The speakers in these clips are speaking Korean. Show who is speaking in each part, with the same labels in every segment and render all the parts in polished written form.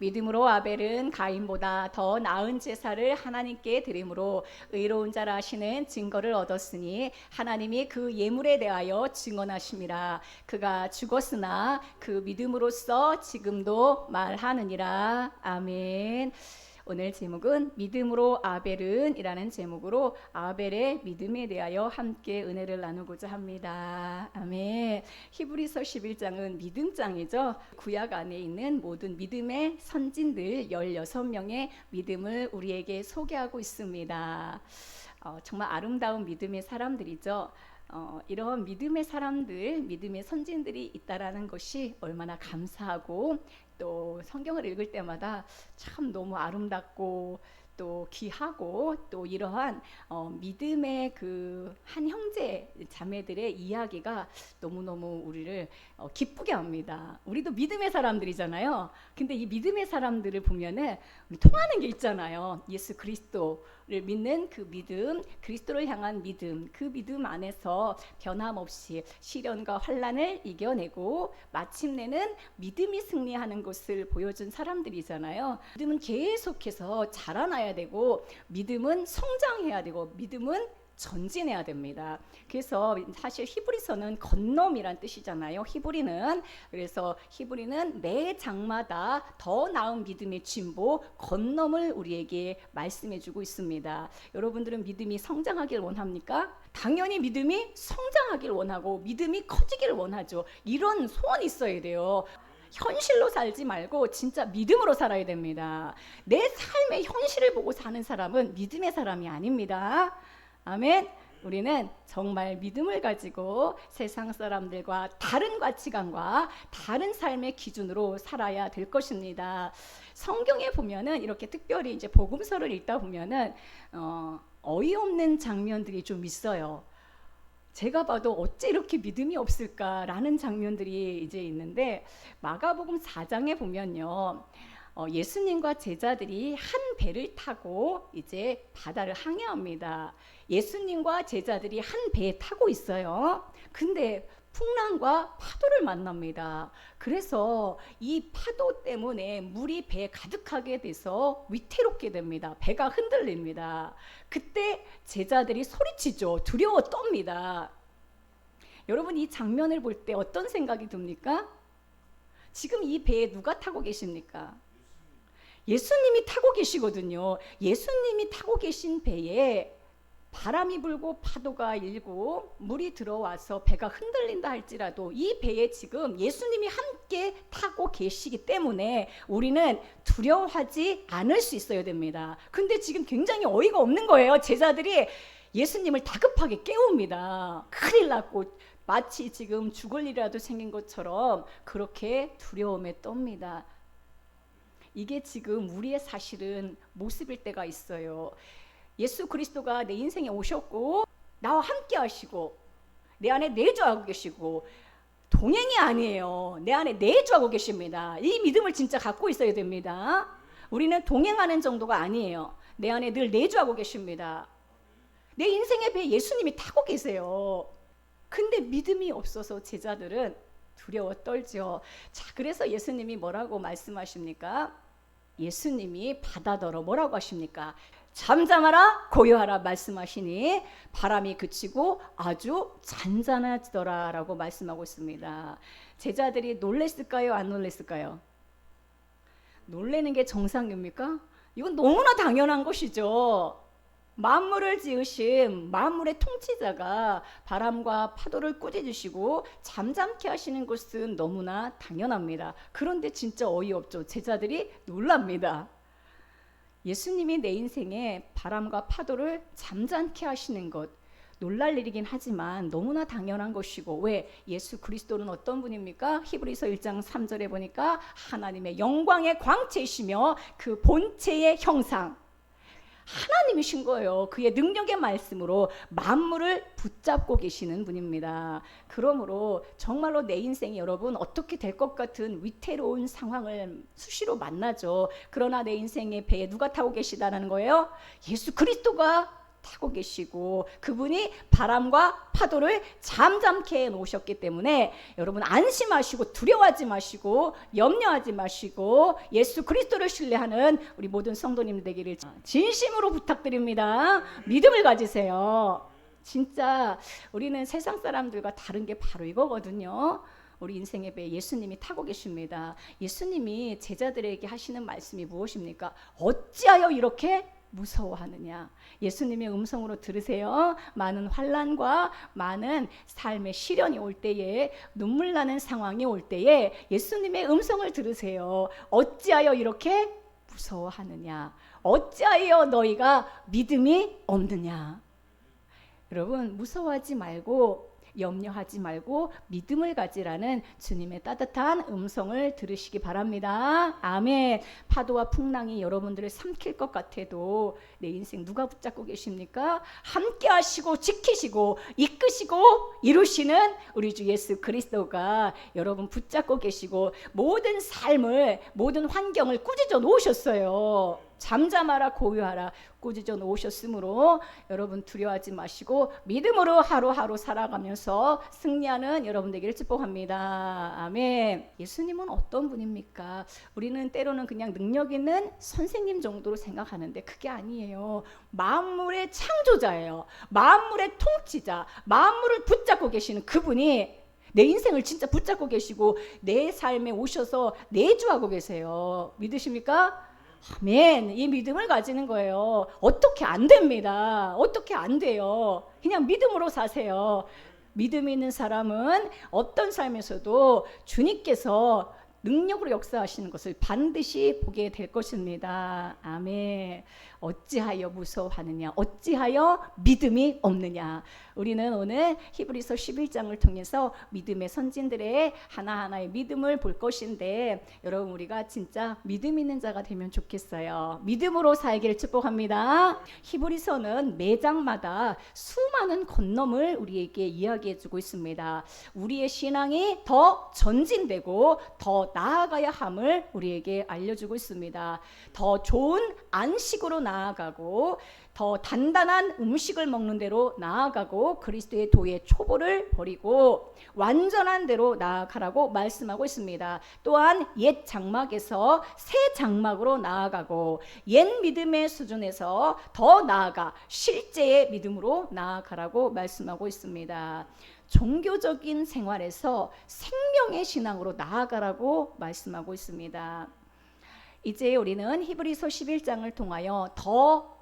Speaker 1: 믿음으로 아벨은 가인보다 더 나은 제사를 하나님께 드림으로 의로운 자라 하시는 증거를 얻었으니 하나님이 그 예물에 대하여 증언하심이라. 그가 죽었으나 그 믿음으로써 지금도 말하느니라. 아멘. 오늘 제목은 믿음으로 아벨은 이라는 제목으로 아벨의 믿음에 대하여 함께 은혜를 나누고자 합니다. 아멘. 히브리서 11장은 믿음장이죠. 구약 안에 있는 모든 믿음의 선진들 16명의 믿음을 우리에게 소개하고 있습니다. 정말 아름다운 믿음의 사람들이죠. 이런 믿음의 사람들, 믿음의 선진들이 있다라는 것이 얼마나 감사하고 또 성경을 읽을 때마다 참 너무 아름답고 또 귀하고 또 이러한 믿음의 그 한 형제 자매들의 이야기가 너무너무 우리를 기쁘게 합니다. 우리도 믿음의 사람들이잖아요. 근데 이 믿음의 사람들을 보면은 우리 통하는 게 있잖아요. 예수 그리스도를 믿는 그 믿음, 그리스도를 향한 믿음, 그 믿음 안에서 변함없이 시련과 환난을 이겨내고 마침내는 믿음이 승리하는 것을 보여준 사람들이잖아요. 믿음은 계속해서 자라나야 되고 믿음은 성장해야 되고 믿음은 전진해야 됩니다. 그래서 사실 히브리서는 건너이란 뜻이잖아요. 그래서 히브리는 매 장마다 더 나은 믿음의 진보, 건너을 우리에게 말씀해주고 있습니다. 여러분들은 믿음이 성장하길 원합니까? 당연히 믿음이 성장하길 원하고 믿음이 커지길 원하죠. 이런 소원이 있어야 돼요. 현실로 살지 말고 진짜 믿음으로 살아야 됩니다. 내 삶의 현실을 보고 사는 사람은 믿음의 사람이 아닙니다. 아멘. 우리는 정말 믿음을 가지고 세상 사람들과 다른 가치관과 다른 삶의 기준으로 살아야 될 것입니다. 성경에 보면은 이렇게 특별히 이제 복음서를 읽다 보면은 어이없는 장면들이 좀 있어요. 제가 봐도 어째 이렇게 믿음이 없을까라는 장면들이 이제 있는데 마가복음 4장에 보면요. 예수님과 제자들이 한 배를 타고 이제 바다를 항해합니다. 예수님과 제자들이 한 배에 타고 있어요. 근데 풍랑과 파도를 만납니다. 그래서 이 파도 때문에 물이 배에 가득하게 돼서 위태롭게 됩니다. 배가 흔들립니다. 그때 제자들이 소리치죠. 두려워 떱니다. 여러분 이 장면을 볼 때 어떤 생각이 듭니까? 지금 이 배에 누가 타고 계십니까? 예수님이 타고 계시거든요. 예수님이 타고 계신 배에 바람이 불고 파도가 일고 물이 들어와서 배가 흔들린다 할지라도 이 배에 지금 예수님이 함께 타고 계시기 때문에 우리는 두려워하지 않을 수 있어야 됩니다. 근데 지금 굉장히 어이가 없는 거예요. 제자들이 예수님을 다급하게 깨웁니다. 큰일 났고 마치 지금 죽을 일이라도 생긴 것처럼 그렇게 두려움에 떱니다. 이게 지금 우리의 사실은 모습일 때가 있어요. 예수 그리스도가 내 인생에 오셨고 나와 함께 하시고 내 안에 내주하고 계시고 동행이 아니에요. 내 안에 내주하고 계십니다. 이 믿음을 진짜 갖고 있어야 됩니다. 우리는 동행하는 정도가 아니에요. 내 안에 늘 내주하고 계십니다. 내 인생의 배에 예수님이 타고 계세요. 근데 믿음이 없어서 제자들은 두려워 떨죠. 자, 그래서 예수님이 뭐라고 말씀하십니까? 예수님이 바다더러 뭐라고 하십니까? 잠잠하라 고요하라 말씀하시니 바람이 그치고 아주 잔잔해지더라 라고 말씀하고 있습니다. 제자들이 놀랬을까요? 안 놀랬을까요? 놀래는 게 정상입니까? 이건 너무나 당연한 것이죠. 만물을 지으신 만물의 통치자가 바람과 파도를 꾸짖으시고 잠잠케 하시는 것은 너무나 당연합니다. 그런데 진짜 어이없죠. 제자들이 놀랍니다. 예수님이 내 인생에 바람과 파도를 잠잠케 하시는 것 놀랄 일이긴 하지만 너무나 당연한 것이고 왜? 예수 그리스도는 어떤 분입니까? 히브리서 1장 3절에 보니까 하나님의 영광의 광채이시며 그 본체의 형상 하나님이신 거예요. 그의 능력의 말씀으로 만물을 붙잡고 계시는 분입니다. 그러므로 정말로 내 인생이 여러분 어떻게 될 것 같은 위태로운 상황을 수시로 만나죠. 그러나 내 인생의 배에 누가 타고 계시다는 거예요? 예수 그리스도가 타고 계시고 그분이 바람과 파도를 잠잠케 해 놓으셨기 때문에 여러분 안심하시고 두려워하지 마시고 염려하지 마시고 예수 그리스도를 신뢰하는 우리 모든 성도님 되기를 진심으로 부탁드립니다. 믿음을 가지세요. 진짜 우리는 세상 사람들과 다른 게 바로 이거거든요. 우리 인생의 배 예수님이 타고 계십니다. 예수님이 제자들에게 하시는 말씀이 무엇입니까? 어찌하여 이렇게 무서워하느냐. 예수님의 음성으로 들으세요. 많은 환난과 많은 삶의 시련이 올 때에 눈물 나는 상황이 올 때에 예수님의 음성을 들으세요. 어찌하여 이렇게 무서워하느냐. 어찌하여 너희가 믿음이 없느냐. 여러분 무서워하지 말고 염려하지 말고 믿음을 가지라는 주님의 따뜻한 음성을 들으시기 바랍니다. 아멘. 파도와 풍랑이 여러분들을 삼킬 것 같아도 내 인생 누가 붙잡고 계십니까? 함께 하시고 지키시고 이끄시고 이루시는 우리 주 예수 그리스도가 여러분 붙잡고 계시고 모든 삶을 모든 환경을 꾸짖어 놓으셨어요. 잠잠하라 고요하라 꾸짖어 놓으셨으므로 여러분 두려워하지 마시고 믿음으로 하루하루 살아가면서 승리하는 여러분 되기를 축복합니다. 아멘. 예수님은 어떤 분입니까? 우리는 때로는 그냥 능력 있는 선생님 정도로 생각하는데 그게 아니에요. 만물의 창조자예요. 만물의 통치자, 만물을 붙잡고 계시는 그분이 내 인생을 진짜 붙잡고 계시고 내 삶에 오셔서 내주하고 계세요. 믿으십니까? 아멘. 이 믿음을 가지는 거예요. 어떻게 안 됩니다. 어떻게 안 돼요. 그냥 믿음으로 사세요. 믿음 있는 사람은 어떤 삶에서도 주님께서 능력으로 역사하시는 것을 반드시 보게 될 것입니다. 아멘. 어찌하여 무서워하느냐, 어찌하여 믿음이 없느냐. 우리는 오늘 히브리서 11장을 통해서 믿음의 선진들의 하나하나의 믿음을 볼 것인데 여러분 우리가 진짜 믿음 있는 자가 되면 좋겠어요. 믿음으로 살기를 축복합니다. 히브리서는 매 장마다 수많은 권능을 우리에게 이야기해 주고 있습니다. 우리의 신앙이 더 전진되고 더 나아가야 함을 우리에게 알려주고 있습니다. 더 좋은 안식으로 나아가고 더 단단한 음식을 먹는 대로 나아가고 그리스도의 도의 초보를 버리고 완전한 대로 나아가라고 말씀하고 있습니다. 또한 옛 장막에서 새 장막으로 나아가고 옛 믿음의 수준에서 더 나아가 실제의 믿음으로 나아가라고 말씀하고 있습니다. 종교적인 생활에서 생명의 신앙으로 나아가라고 말씀하고 있습니다. 이제 우리는 히브리서 11장을 통하여 더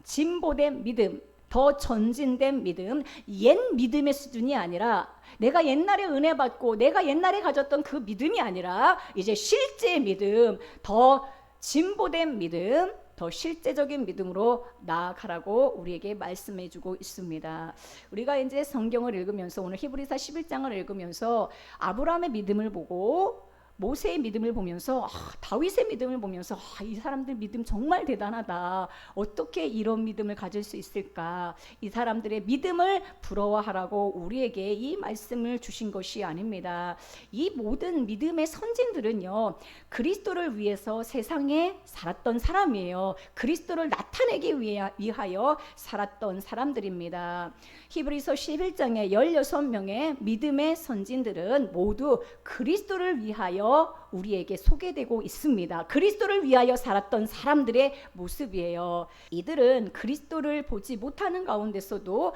Speaker 1: 진보된 믿음, 더 전진된 믿음, 옛 믿음의 수준이 아니라 내가 옛날에 은혜 받고 내가 옛날에 가졌던 그 믿음이 아니라 이제 실제의 믿음, 더 진보된 믿음, 더 실제적인 믿음으로 나아가라고 우리에게 말씀해 주고 있습니다. 우리가 이제 성경을 읽으면서 오늘 히브리서 11장을 읽으면서 아브라함의 믿음을 보고 모세의 믿음을 보면서 다윗의 믿음을 보면서 이 사람들 믿음 정말 대단하다. 어떻게 이런 믿음을 가질 수 있을까? 이 사람들의 믿음을 부러워하라고 우리에게 이 말씀을 주신 것이 아닙니다. 이 모든 믿음의 선진들은요. 그리스도를 위해서 세상에 살았던 사람이에요. 그리스도를 나타내기 위하여 살았던 사람들입니다. 히브리서 11장의 16명의 믿음의 선진들은 모두 그리스도를 위하여 우리에게 소개되고 있습니다. 그리스도를 위하여 살았던 사람들의 모습이에요. 이들은 그리스도를 보지 못하는 가운데서도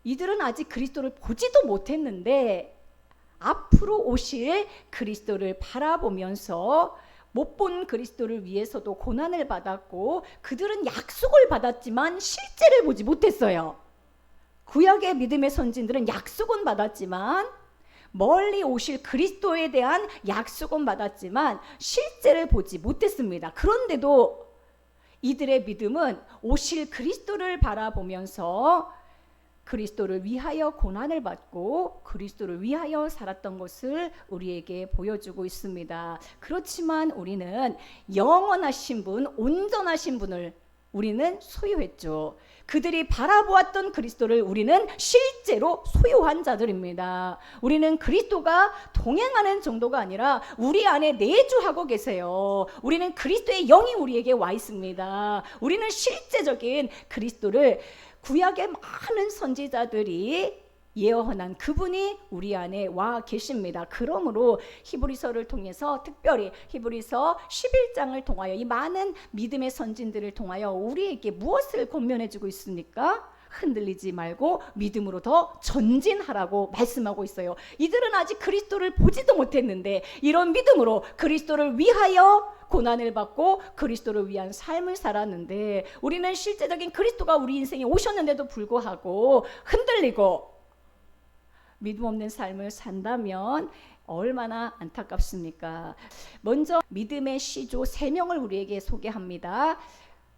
Speaker 1: 이들은 아직 그리스도를 보지도 못했는데 앞으로 오실 그리스도를 바라보면서 못 본 그리스도를 위해서도 고난을 받았고 그들은 약속을 받았지만 실제를 보지 못했어요. 구약의 믿음의 선진들은 약속은 받았지만 멀리 오실 그리스도에 대한 약속은 받았지만 실제를 보지 못했습니다. 그런데도 이들의 믿음은 오실 그리스도를 바라보면서 그리스도를 위하여 고난을 받고 그리스도를 위하여 살았던 것을 우리에게 보여주고 있습니다. 그렇지만 우리는 영원하신 분, 온전하신 분을 우리는 소유했죠. 그들이 바라보았던 그리스도를 우리는 실제로 소유한 자들입니다. 우리는 그리스도가 동행하는 정도가 아니라 우리 안에 내주하고 계세요. 우리는 그리스도의 영이 우리에게 와 있습니다. 우리는 실제적인 그리스도를 구약의 많은 선지자들이 예언한 그분이 우리 안에 와 계십니다. 그러므로 히브리서를 통해서, 특별히 히브리서 11장을 통하여 이 많은 믿음의 선진들을 통하여 우리에게 무엇을 권면해 주고 있습니까? 흔들리지 말고 믿음으로 더 전진하라고 말씀하고 있어요. 이들은 아직 그리스도를 보지도 못했는데 이런 믿음으로 그리스도를 위하여 고난을 받고 그리스도를 위한 삶을 살았는데, 우리는 실제적인 그리스도가 우리 인생에 오셨는데도 불구하고 흔들리고 믿음 없는 삶을 산다면 얼마나 안타깝습니까? 먼저 믿음의 시조 3명을 우리에게 소개합니다.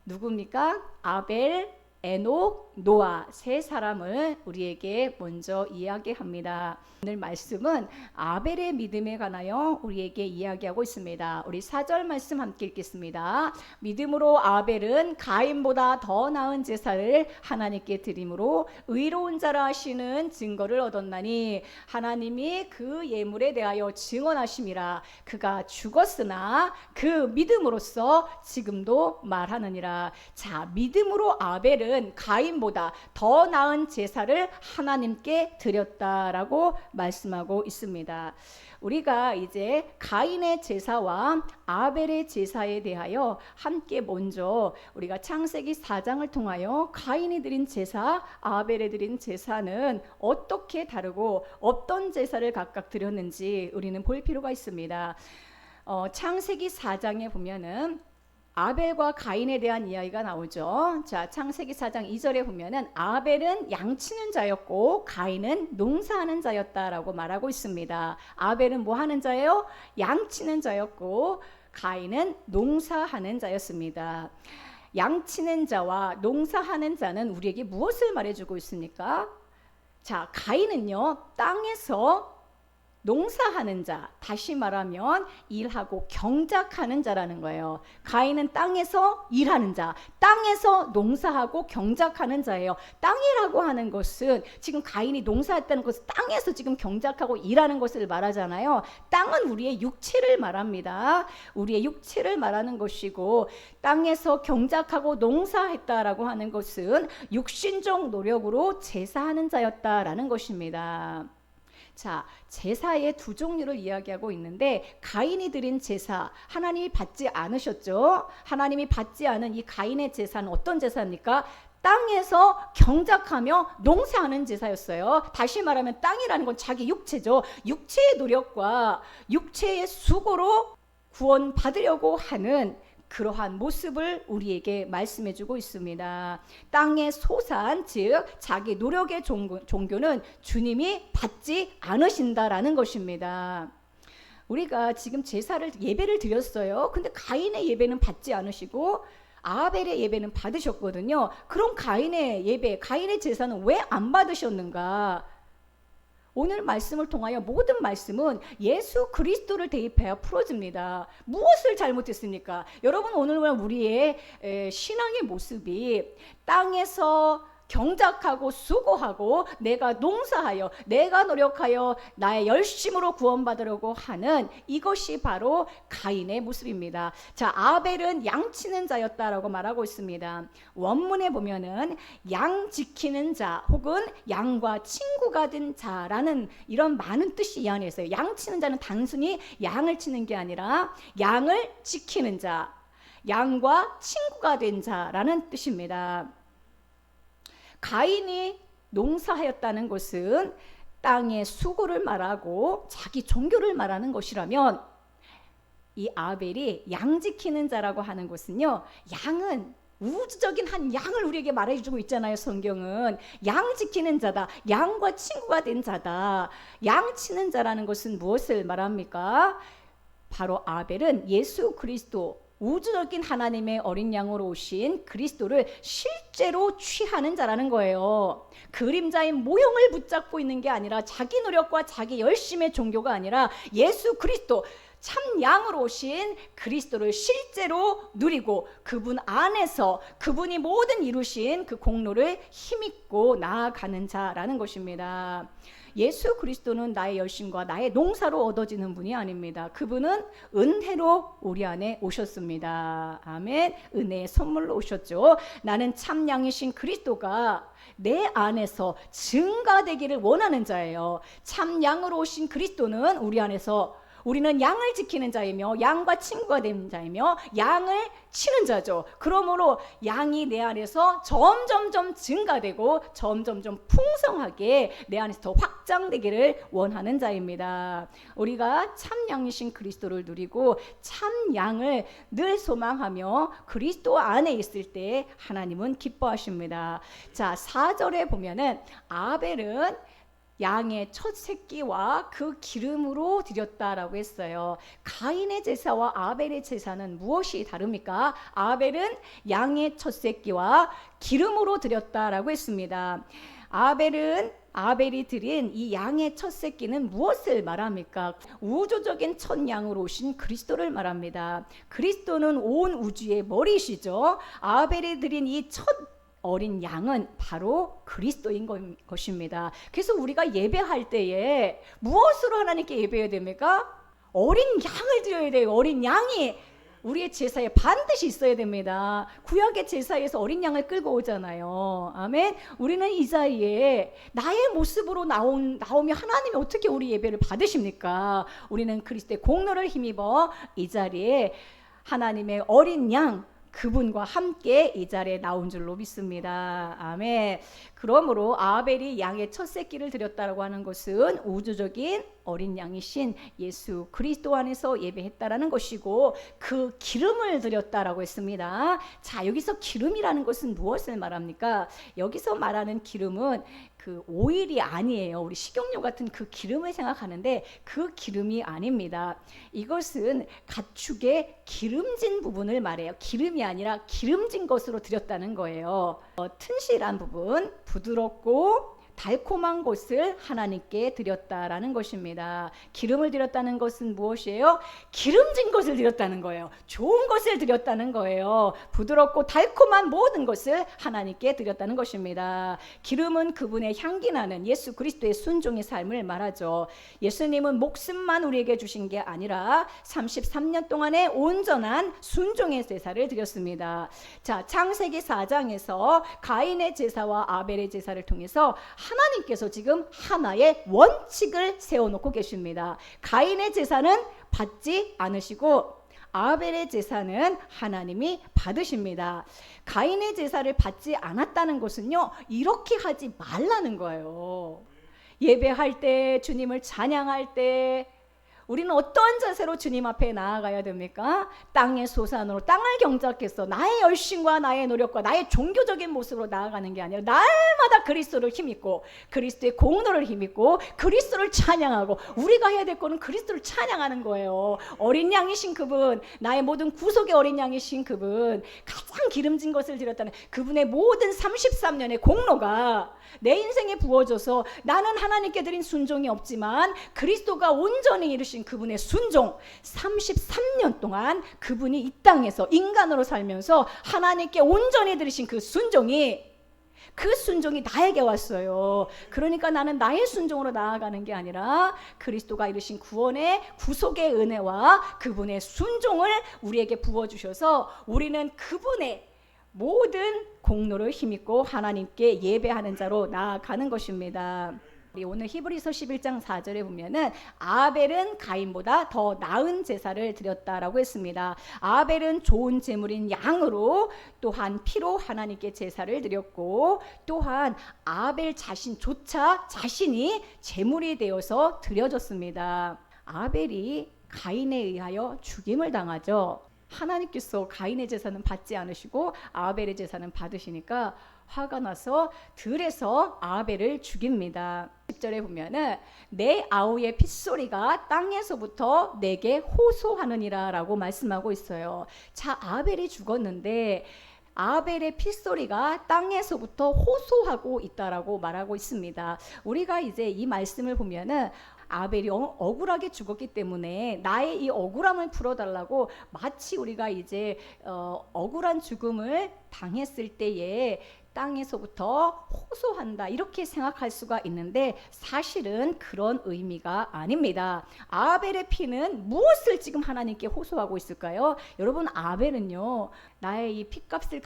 Speaker 1: 누굽니까? 아벨, 에녹, 노아, 3사람을 우리에게 먼저 이야기합니다. 오늘 말씀은 아벨의 믿음에 관하여 우리에게 이야기하고 있습니다. 우리 4절 말씀 함께 읽겠습니다. 믿음으로 아벨은 가인보다 더 나은 제사를 하나님께 드림으로 의로운 자라 하시는 증거를 얻었나니 하나님이 그 예물에 대하여 증언하심이라. 그가 죽었으나 그 믿음으로써 지금도 말하느니라. 자, 믿음으로 아벨은 가인보다 더 나은 제사를 하나님께 드렸다라고 말씀하고 있습니다. 우리가 이제 가인의 제사와 아벨의 제사에 대하여 함께 먼저 우리가 창세기 4장을 통하여 가인이 드린 제사, 아벨이 드린 제사는 어떻게 다르고 어떤 제사를 각각 드렸는지 우리는 볼 필요가 있습니다. 창세기 4장에 보면은 아벨과 가인에 대한 이야기가 나오죠. 자, 창세기 4장 2절에 보면은 아벨은 양치는 자였고 가인은 농사하는 자였다라고 말하고 있습니다. 아벨은 뭐 하는 자예요? 양치는 자였고 가인은 농사하는 자였습니다. 양치는 자와 농사하는 자는 우리에게 무엇을 말해주고 있습니까? 자, 가인은요, 땅에서 농사하는 자, 다시 말하면 일하고 경작하는 자라는 거예요. 가인은 땅에서 일하는 자, 땅에서 농사하고 경작하는 자예요. 땅이라고 하는 것은, 지금 가인이 농사했다는 것은 땅에서 지금 경작하고 일하는 것을 말하잖아요. 땅은 우리의 육체를 말합니다. 우리의 육체를 말하는 것이고, 땅에서 경작하고 농사했다라고 하는 것은 육신적 노력으로 제사하는 자였다라는 것입니다. 자, 제사의 2종류를 이야기하고 있는데, 가인이 드린 제사, 하나님이 받지 않으셨죠? 하나님이 받지 않은 이 가인의 제사는 어떤 제사입니까? 땅에서 경작하며 농사하는 제사였어요. 다시 말하면 땅이라는 건 자기 육체죠. 육체의 노력과 육체의 수고로 구원받으려고 하는 그러한 모습을 우리에게 말씀해주고 있습니다. 땅의 소산, 즉 자기 노력의 종교는 주님이 받지 않으신다라는 것입니다. 우리가 지금 제사를, 예배를 드렸어요. 근데 가인의 예배는 받지 않으시고 아벨의 예배는 받으셨거든요. 그럼 가인의 예배, 가인의 제사는 왜 안 받으셨는가? 오늘 말씀을 통하여 모든 말씀은 예수 그리스도를 대입하여 풀어집니다. 무엇을 잘못했습니까? 여러분, 오늘 우리의 신앙의 모습이 땅에서 경작하고 수고하고 내가 농사하여 내가 노력하여 나의 열심으로 구원받으려고 하는 이것이 바로 가인의 모습입니다. 자, 아벨은 양치는 자였다라고 말하고 있습니다. 원문에 보면은 양 지키는 자 혹은 양과 친구가 된 자라는 이런 많은 뜻이 이 안에 있어요. 양치는 자는 단순히 양을 치는 게 아니라 양을 지키는 자, 양과 친구가 된 자라는 뜻입니다. 가인이 농사하였다는 것은 땅의 수고를 말하고 자기 종교를 말하는 것이라면, 이 아벨이 양 지키는 자라고 하는 것은요, 양은 우주적인 한 양을 우리에게 말해주고 있잖아요. 성경은 양 지키는 자다, 양과 친구가 된 자다. 양 치는 자라는 것은 무엇을 말합니까? 바로 아벨은 예수 그리스도, 우주적인 하나님의 어린 양으로 오신 그리스도를 실제로 취하는 자라는 거예요. 그림자인 모형을 붙잡고 있는 게 아니라, 자기 노력과 자기 열심의 종교가 아니라 예수 그리스도, 참 양으로 오신 그리스도를 실제로 누리고 그분 안에서 그분이 모든 이루신 그 공로를 힘입고 나아가는 자라는 것입니다. 예수 그리스도는 나의 열심과 나의 농사로 얻어지는 분이 아닙니다. 그분은 은혜로 우리 안에 오셨습니다. 아멘. 은혜의 선물로 오셨죠. 나는 참 양이신 그리스도가 내 안에서 증가되기를 원하는 자예요. 참 양으로 오신 그리스도는 우리 안에서, 우리는 양을 지키는 자이며 양과 친구가 되는 자이며 양을 치는 자죠. 그러므로 양이 내 안에서 점점점 증가되고 점점점 풍성하게 내 안에서 더 확장되기를 원하는 자입니다. 우리가 참 양이신 그리스도를 누리고 참 양을 늘 소망하며 그리스도 안에 있을 때 하나님은 기뻐하십니다. 자, 4절에 보면은 아벨은 양의 첫 새끼와 그 기름으로 드렸다라고 했어요. 가인의 제사와 아벨의 제사는 무엇이 다릅니까? 아벨은 양의 첫 새끼와 기름으로 드렸다라고 했습니다. 아벨이 드린 이 양의 첫 새끼는 무엇을 말합니까? 우주적인 첫 양으로 오신 그리스도를 말합니다. 그리스도는 온 우주의 머리시죠. 아벨이 드린 이 첫 어린 양은 바로 그리스도인 것입니다. 그래서 우리가 예배할 때에 무엇으로 하나님께 예배해야 됩니까? 어린 양을 드려야 돼요. 어린 양이 우리의 제사에 반드시 있어야 됩니다. 구약의 제사에서 어린 양을 끌고 오잖아요. 아멘. 우리는 이 자리에 나의 모습으로 나오면 하나님이 어떻게 우리 예배를 받으십니까? 우리는 그리스도의 공로를 힘입어 이 자리에 하나님의 어린 양, 그분과 함께 이 자리에 나온 줄로 믿습니다. 아멘. 그러므로 아벨이 양의 첫 새끼를 드렸다라고 하는 것은 우주적인 어린 양이신 예수 그리스도 안에서 예배했다라는 것이고, 그 기름을 드렸다라고 했습니다. 자, 여기서 기름이라는 것은 무엇을 말합니까? 여기서 말하는 기름은 그 오일이 아니에요. 우리 식용유 같은 그 기름을 생각하는데 그 기름이 아닙니다. 이것은 가축의 기름진 부분을 말해요. 기름이 아니라 기름진 것으로 드렸다는 거예요. 튼실한 부분, 부드럽고 달콤한 것을 하나님께 드렸다라는 것입니다. 기름을 드렸다는 것은 무엇이에요? 기름진 것을 드렸다는 거예요. 좋은 것을 드렸다는 거예요. 부드럽고 달콤한 모든 것을 하나님께 드렸다는 것입니다. 기름은 그분의 향기 나는 예수 그리스도의 순종의 삶을 말하죠. 예수님은 목숨만 우리에게 주신 게 아니라 33년 동안의 온전한 순종의 제사를 드렸습니다. 자, 창세기 4장에서 가인의 제사와 아벨의 제사를 통해서 하나님께서 지금 하나의 원칙을 세워놓고 계십니다. 가인의 제사는 받지 않으시고 아벨의 제사는 하나님이 받으십니다. 가인의 제사를 받지 않았다는 것은요, 이렇게 하지 말라는 거예요. 예배할 때, 주님을 찬양할 때 우리는 어떠한 자세로 주님 앞에 나아가야 됩니까? 땅의 소산으로 땅을 경작해서 나의 열심과 나의 노력과 나의 종교적인 모습으로 나아가는 게 아니라 날마다 그리스도를 힘입고 그리스도의 공로를 힘입고 그리스도를 찬양하고, 우리가 해야 될 거는 그리스도를 찬양하는 거예요. 어린 양이신 그분, 나의 모든 구속의 어린 양이신 그분, 가장 기름진 것을 드렸다는 그분의 모든 33년의 공로가 내 인생에 부어져서 나는 하나님께 드린 순종이 없지만 그리스도가 온전히 이루신 그분의 순종, 33년 동안 그분이 이 땅에서 인간으로 살면서 하나님께 온전히 드리신 그 순종이 나에게 왔어요. 그러니까 나는 나의 순종으로 나아가는 게 아니라 그리스도가 이루신 구원의 구속의 은혜와 그분의 순종을 우리에게 부어주셔서 우리는 그분의 모든 공로를 힘입고 하나님께 예배하는 자로 나아가는 것입니다. 오늘 히브리서 11장 4절에 보면은 아벨은 가인보다 더 나은 제사를 드렸다라고 했습니다. 아벨은 좋은 제물인 양으로 또한 피로 하나님께 제사를 드렸고, 또한 아벨 자신조차 자신이 제물이 되어서 드려졌습니다. 아벨이 가인에 의하여 죽임을 당하죠. 하나님께서 가인의 제사는 받지 않으시고 아벨의 제사는 받으시니까 화가 나서 들에서 아벨을 죽입니다. 10절에 보면은 내 아우의 핏소리가 땅에서부터 내게 호소하느니라 라고 말씀하고 있어요. 자, 아벨이 죽었는데 아벨의 핏소리가 땅에서부터 호소하고 있다라고 말하고 있습니다. 우리가 이제 이 말씀을 보면은 아벨이 억울하게 죽었기 때문에 나의 이 억울함을 풀어달라고, 마치 우리가 이제 억울한 죽음을 당했을 때에 땅에서부터 호소한다 이렇게 생각할 수가 있는데 사실은 그런 의미가 아닙니다. 아벨의 피는 무엇을 지금 하나님께 호소하고 있을까요? 여러분, 아벨은요, 나의 이 피값을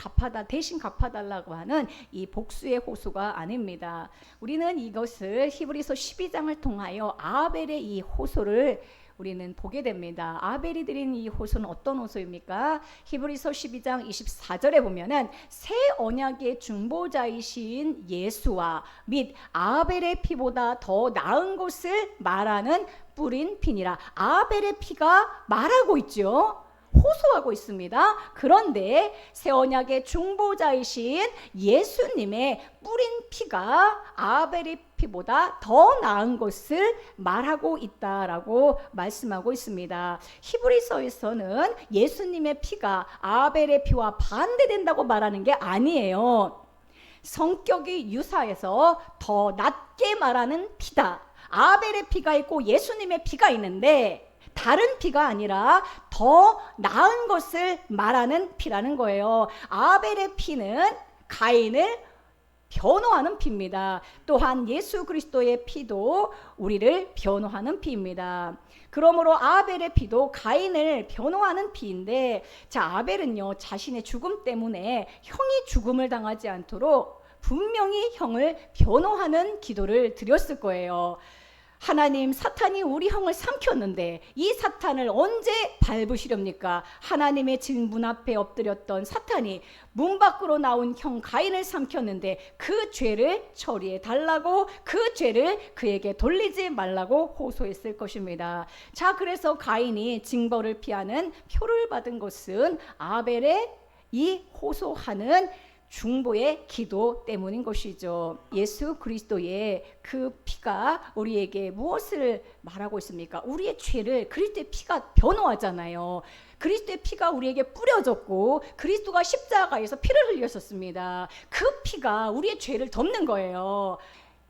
Speaker 1: 대신 갚아달라고 하는 이 복수의 호소가 아닙니다. 우리는 이것을 히브리서 12장을 통하여 아벨의 이 호소를 우리는 보게 됩니다. 아벨이 드린 이 호소는 어떤 호소입니까? 히브리서 12장 24절에 보면은 새 언약의 중보자이신 예수와 및 아벨의 피보다 더 나은 것을 말하는 뿌린 피니라. 아벨의 피가 말하고 있죠. 호소하고 있습니다. 그런데 새 언약의 중보자이신 예수님의 뿌린 피가 아벨의 피보다 더 나은 것을 말하고 있다라고 말씀하고 있습니다. 히브리서에서는 예수님의 피가 아벨의 피와 반대된다고 말하는 게 아니에요. 성격이 유사해서 더 낮게 말하는 피다. 아벨의 피가 있고 예수님의 피가 있는데 다른 피가 아니라 더 나은 것을 말하는 피라는 거예요. 아벨의 피는 가인을 변호하는 피입니다. 또한 예수 그리스도의 피도 우리를 변호하는 피입니다. 그러므로 아벨의 피도 가인을 변호하는 피인데, 자, 아벨은요, 자신의 죽음 때문에 형이 죽음을 당하지 않도록 분명히 형을 변호하는 기도를 드렸을 거예요. 하나님, 사탄이 우리 형을 삼켰는데 이 사탄을 언제 밟으시렵니까? 하나님의 문 앞에 엎드렸던 사탄이 문 밖으로 나온 형 가인을 삼켰는데 그 죄를 처리해 달라고, 그 죄를 그에게 돌리지 말라고 호소했을 것입니다. 자, 그래서 가인이 징벌을 피하는 표를 받은 것은 아벨의 이 호소하는 중보의 기도 때문인 것이죠. 예수 그리스도의 그 피가 우리에게 무엇을 말하고 있습니까? 우리의 죄를 그리스도의 피가 변호하잖아요. 그리스도의 피가 우리에게 뿌려졌고 그리스도가 십자가에서 피를 흘렸었습니다. 그 피가 우리의 죄를 덮는 거예요.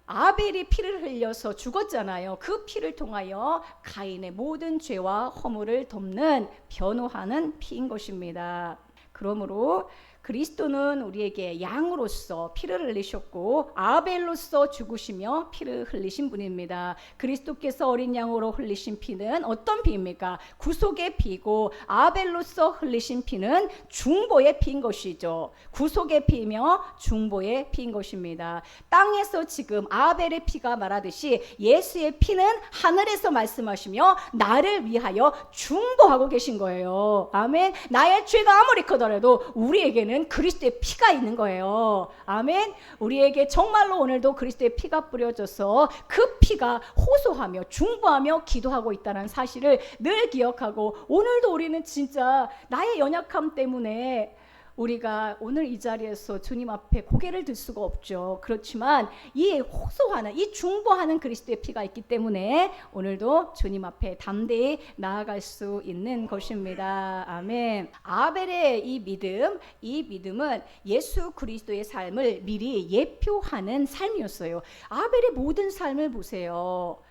Speaker 1: 아벨이 피를 흘려서 죽었잖아요. 그 피를 통하여 가인의 모든 죄와 허물을 덮는, 변호하는 피인 것입니다. 그러므로 그리스도는 우리에게 양으로서 피를 흘리셨고 아벨로서 죽으시며 피를 흘리신 분입니다. 그리스도께서 어린 양으로 흘리신 피는 어떤 피입니까? 구속의 피고 아벨로서 흘리신 피는 중보의 피인 것이죠. 구속의 피이며 중보의 피인 것입니다. 땅에서 지금 아벨의 피가 말하듯이 예수의 피는 하늘에서 말씀하시며 나를 위하여 중보하고 계신 거예요. 아멘. 나의 죄가 아무리 크더라도 우리에게는 그리스도의 피가 있는 거예요. 아멘. 우리에게 정말로 오늘도 그리스도의 피가 뿌려져서 그 피가 호소하며 중보하며 기도하고 있다는 사실을 늘 기억하고, 오늘도 우리는 진짜 나의 연약함 때문에 우리가 오늘 이 자리에서 주님 앞에 고개를 들 수가 없죠. 그렇지만 이 호소하는, 이 중보하는 그리스도의 피가 있기 때문에 오늘도 주님 앞에 담대히 나아갈 수 있는 것입니다. 아멘. 아벨의 이 믿음은 예수 그리스도의 삶을 미리 예표하는 삶이었어요. 아벨의 모든 삶을 보세요.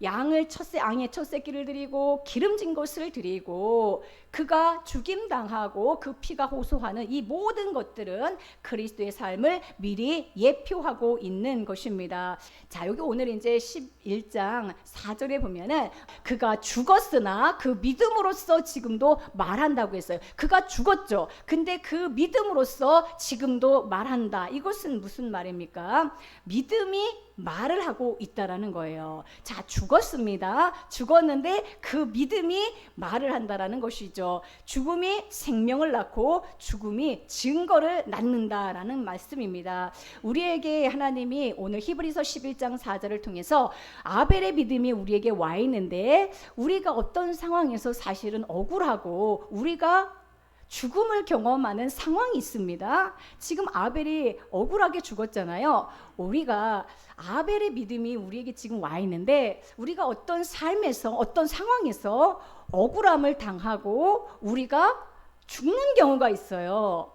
Speaker 1: 양의 첫 새끼를 드리고 기름진 것을 드리고 그가 죽임당하고 그 피가 호소하는 이 모든 것들은 그리스도의 삶을 미리 예표하고 있는 것입니다. 자, 여기 오늘 이제 11장 4절에 보면은 그가 죽었으나 그 믿음으로써 지금도 말한다고 했어요. 그가 죽었죠. 근데 그 믿음으로써 지금도 말한다. 이것은 무슨 말입니까? 믿음이 말을 하고 있다라는 거예요. 자, 죽었습니다. 죽었는데 그 믿음이 말을 한다라는 것이죠. 죽음이 생명을 낳고 죽음이 증거를 낳는다라는 말씀입니다. 우리에게 하나님이 오늘 히브리서 11장 4절을 통해서 아벨의 믿음이 우리에게 와 있는데, 우리가 어떤 상황에서 사실은 억울하고 우리가 죽음을 경험하는 상황이 있습니다. 지금 아벨이 억울하게 죽었잖아요. 우리가 아벨의 믿음이 우리에게 지금 와 있는데, 우리가 어떤 삶에서, 어떤 상황에서 억울함을 당하고 우리가 죽는 경우가 있어요.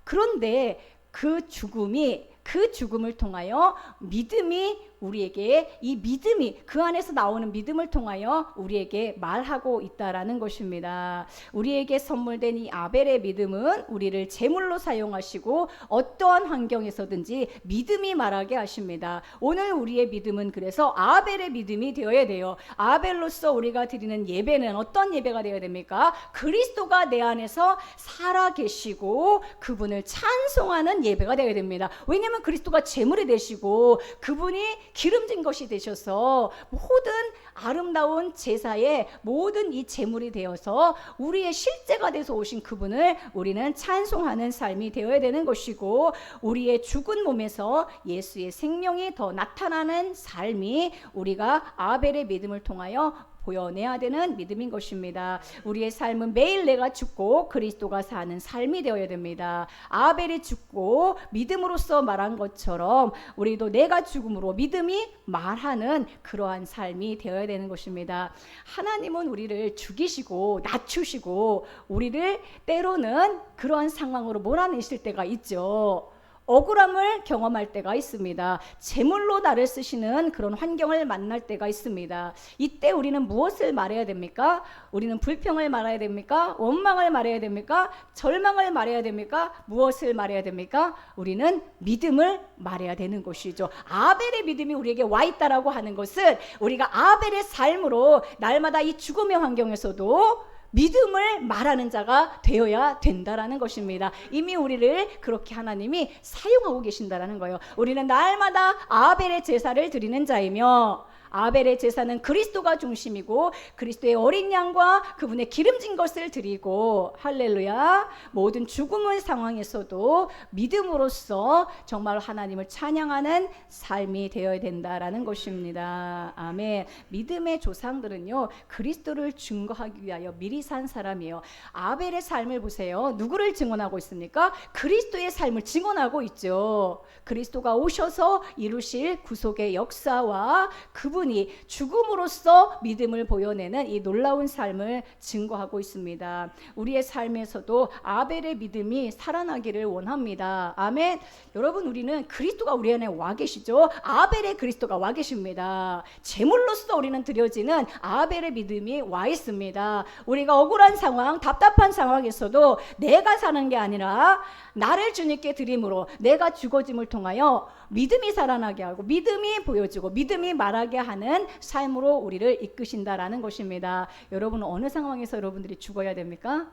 Speaker 1: 그런데 그 죽음을 통하여 믿음이 우리에게 이 믿음이 그 안에서 나오는 믿음을 통하여 우리에게 말하고 있다라는 것입니다. 우리에게 선물된 이 아벨의 믿음은 우리를 제물로 사용하시고 어떠한 환경에서든지 믿음이 말하게 하십니다. 오늘 우리의 믿음은 그래서 아벨의 믿음이 되어야 돼요. 아벨로서 우리가 드리는 예배는 어떤 예배가 되어야 됩니까? 그리스도가 내 안에서 살아 계시고 그분을 찬송하는 예배가 되어야 됩니다. 왜냐하면 그리스도가 제물이 되시고 그분이 기름진 것이 되셔서 모든 아름다운 제사의 모든 이 제물이 되어서 우리의 실제가 돼서 오신 그분을 우리는 찬송하는 삶이 되어야 되는 것이고, 우리의 죽은 몸에서 예수의 생명이 더 나타나는 삶이 우리가 아벨의 믿음을 통하여 보여내야 되는 믿음인 것입니다. 우리의 삶은 매일 내가 죽고 그리스도가 사는 삶이 되어야 됩니다. 아벨이 죽고 믿음으로써 말한 것처럼 우리도 내가 죽음으로 믿음이 말하는 그러한 삶이 되어야 되는 것입니다. 하나님은 우리를 죽이시고 낮추시고 우리를 때로는 그러한 상황으로 몰아내실 때가 있죠. 억울함을 경험할 때가 있습니다. 제물로 나를 쓰시는 그런 환경을 만날 때가 있습니다. 이때 우리는 무엇을 말해야 됩니까? 우리는 불평을 말해야 됩니까? 원망을 말해야 됩니까? 절망을 말해야 됩니까? 무엇을 말해야 됩니까? 우리는 믿음을 말해야 되는 것이죠. 아벨의 믿음이 우리에게 와 있다라고 하는 것은 우리가 아벨의 삶으로 날마다 이 죽음의 환경에서도 믿음을 말하는 자가 되어야 된다라는 것입니다. 이미 우리를 그렇게 하나님이 사용하고 계신다라는 거예요. 우리는 날마다 아벨의 제사를 드리는 자이며, 아벨의 제사는 그리스도가 중심이고 그리스도의 어린 양과 그분의 기름진 것을 드리고, 할렐루야, 모든 죽음의 상황에서도 믿음으로써 정말 하나님을 찬양하는 삶이 되어야 된다라는 것입니다. 아멘. 믿음의 조상들은요, 그리스도를 증거하기 위하여 미리 산 사람이에요. 아벨의 삶을 보세요. 누구를 증언하고 있습니까? 그리스도의 삶을 증언하고 있죠. 그리스도가 오셔서 이루실 구속의 역사와 그분이 죽음으로써 믿음을 보여내는 이 놀라운 삶을 증거하고 있습니다. 우리의 삶에서도 아벨의 믿음이 살아나기를 원합니다. 아멘. 여러분, 우리는 그리스도가 우리 안에 와 계시죠. 아벨의 그리스도가 와 계십니다. 제물로서 우리는 드려지는 아벨의 믿음이 와 있습니다. 우리가 억울한 상황, 답답한 상황에서도 내가 사는 게 아니라 나를 주님께 드림으로 내가 죽어짐을 통하여 믿음이 살아나게 하고 믿음이 보여지고 믿음이 말하게 하는 삶으로 우리를 이끄신다라는 것입니다. 여러분은 어느 상황에서 여러분들이 죽어야 됩니까?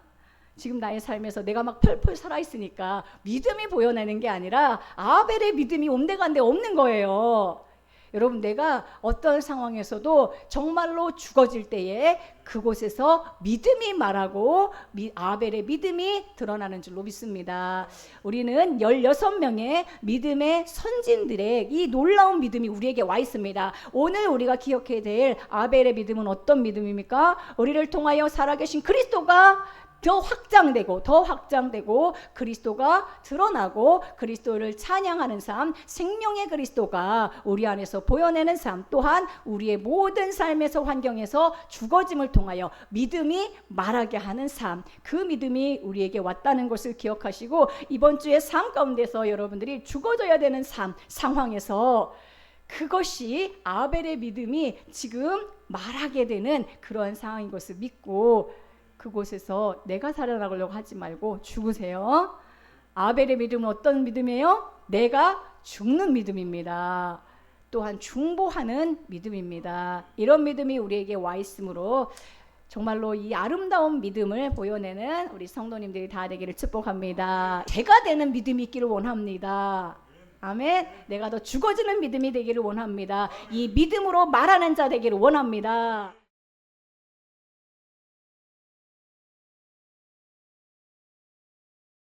Speaker 1: 지금 나의 삶에서 내가 막 펄펄 살아있으니까 믿음이 보여내는 게 아니라 아벨의 믿음이 온데간데 없는 거예요. 여러분, 내가 어떤 상황에서도 정말로 죽어질 때에 그곳에서 믿음이 말하고 아벨의 믿음이 드러나는 줄로 믿습니다. 우리는 16명의 믿음의 선진들의 이 놀라운 믿음이 우리에게 와 있습니다. 오늘 우리가 기억해야 될 아벨의 믿음은 어떤 믿음입니까? 우리를 통하여 살아계신 그리스도가 더 확장되고 그리스도가 드러나고 그리스도를 찬양하는 삶, 생명의 그리스도가 우리 안에서 보여내는 삶, 또한 우리의 모든 삶에서 환경에서 죽어짐을 통하여 믿음이 말하게 하는 삶, 그 믿음이 우리에게 왔다는 것을 기억하시고, 이번 주의 삶 가운데서 여러분들이 죽어져야 되는 삶, 상황에서 그것이 아벨의 믿음이 지금 말하게 되는 그러한 상황인 것을 믿고 그곳에서 내가 살아나가려고 하지 말고 죽으세요. 아벨의 믿음은 어떤 믿음이에요? 내가 죽는 믿음입니다. 또한 중보하는 믿음입니다. 이런 믿음이 우리에게 와 있으므로 정말로 이 아름다운 믿음을 보여내는 우리 성도님들이 다 되기를 축복합니다. 제가 되는 믿음이 있기를 원합니다. 아멘. 내가 더 죽어지는 믿음이 되기를 원합니다. 이 믿음으로 말하는 자 되기를 원합니다.